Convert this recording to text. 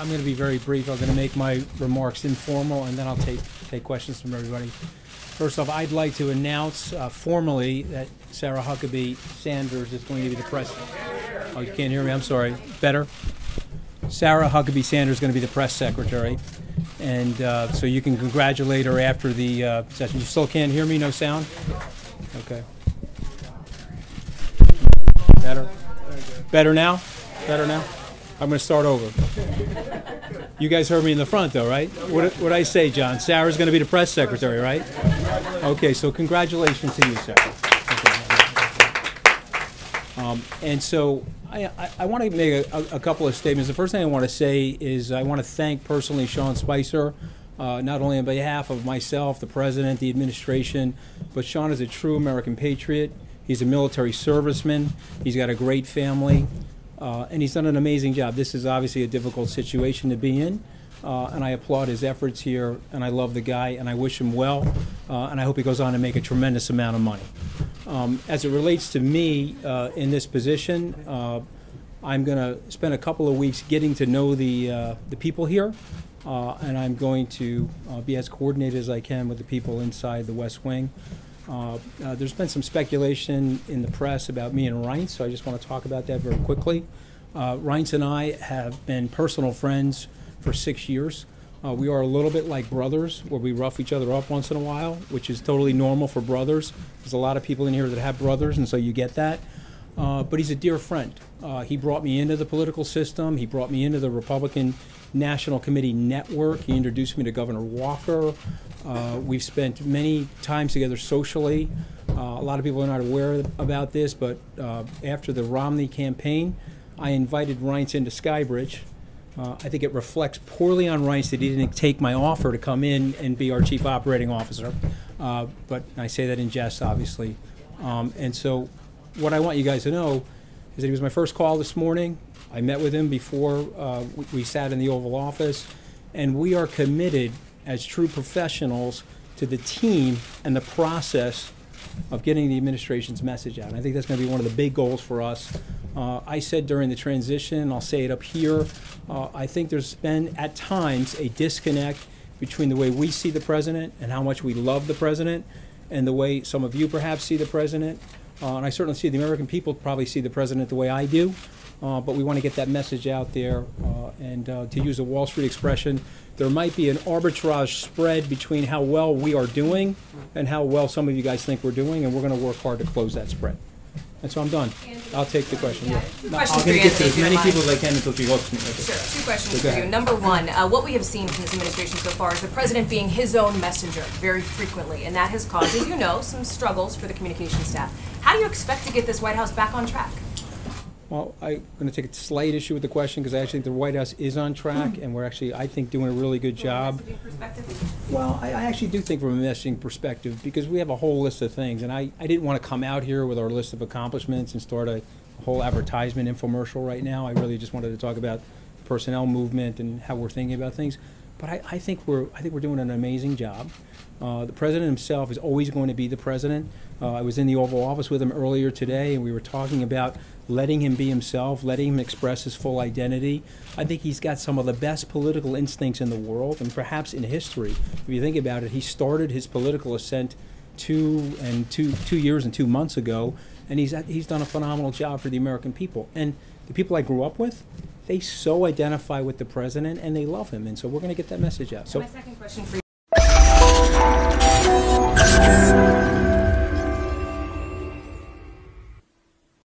I'm going to be very brief. I'm going to make my remarks informal, and then I'll take questions from everybody. First off, I'd like to announce formally that Sarah Huckabee Sanders is going to be the press. Oh, you can't hear me? I'm sorry. Better? Sarah Huckabee Sanders is going to be the press secretary. And so you can congratulate her after the session. You still can't hear me? No sound? Okay. Better? Better now? Better now? I'm going to start over. You guys heard me in the front, though, right? What did I say, John? Sarah's going to be the press secretary, right? Okay, so congratulations to you, Sarah. Okay. And so I want to make a couple of statements. The first thing I want to say is I want to thank personally Sean Spicer, not only on behalf of myself, the president, the administration, but Sean is a true American patriot. He's a military serviceman. He's got a great family. And he's done an amazing job. This is obviously a difficult situation to be in, and I applaud his efforts here, and I love the guy, and I wish him well, and I hope he goes on to make a tremendous amount of money. As it relates to me in this position, I'm going to spend a couple of weeks getting to know the people here, and I'm going to be as coordinated as I can with the people inside the West Wing. There's been some speculation in the press about me and Reince, so I just want to talk about that very quickly. Reince and I have been personal friends for 6 years. We are a little bit like brothers, where we rough each other up once in a while, which is totally normal for brothers. There's a lot of people in here that have brothers, and so you get that. But he's a dear friend. He brought me into the political system. He brought me into the Republican National Committee network. He introduced me to Governor Walker. We've spent many times together socially. A lot of people are not aware about this, but after the Romney campaign, I invited Reince into Skybridge. I think it reflects poorly on Reince that he didn't take my offer to come in and be our chief operating officer. But I say that in jest, obviously. And so what I want you guys to know is that he was my first call this morning. I met with him before we sat in the Oval Office, and we are committed as true professionals to the team and the process of getting the administration's message out. And I think that's going to be one of the big goals for us. I said during the transition, I'll say it up here, I think there's been at times a disconnect between the way we see the president and how much we love the president and the way some of you perhaps see the president. And I certainly see the American people probably see the president the way I do. But we want to get that message out there, and to use a Wall Street expression, there might be an arbitrage spread between how well we are doing and how well some of you guys think we're doing, and we're going to work hard to close that spread. And so I'm done. I'll take the question. Yeah. I'm going to get to as many people as I can until she looks at me. Okay. Sure. Two questions for you. Number one, what we have seen from this administration so far is the president being his own messenger very frequently, and that has caused, as you know, some struggles for the communications staff. How do you expect to get this White House back on track? Well, I'm going to take a slight issue with the question because I actually think the White House is on track, and we're actually, I think, doing a really good job. Well, I actually do think from a messaging perspective, because we have a whole list of things, and I didn't want to come out here with our list of accomplishments and start a whole advertisement infomercial right now. I really just wanted to talk about the personnel movement and how we're thinking about things. But I think we're doing an amazing job. The president himself is always going to be the president. I was in the Oval Office with him earlier today, and we were talking about letting him be himself, letting him express his full identity. I think he's got some of the best political instincts in the world, and perhaps in history. If you think about it, he started his political ascent two years and 2 months ago, and he's done a phenomenal job for the American people. And the people I grew up with, they so identify with the president, and they love him, and so we're going to get that message out. So my second question for you.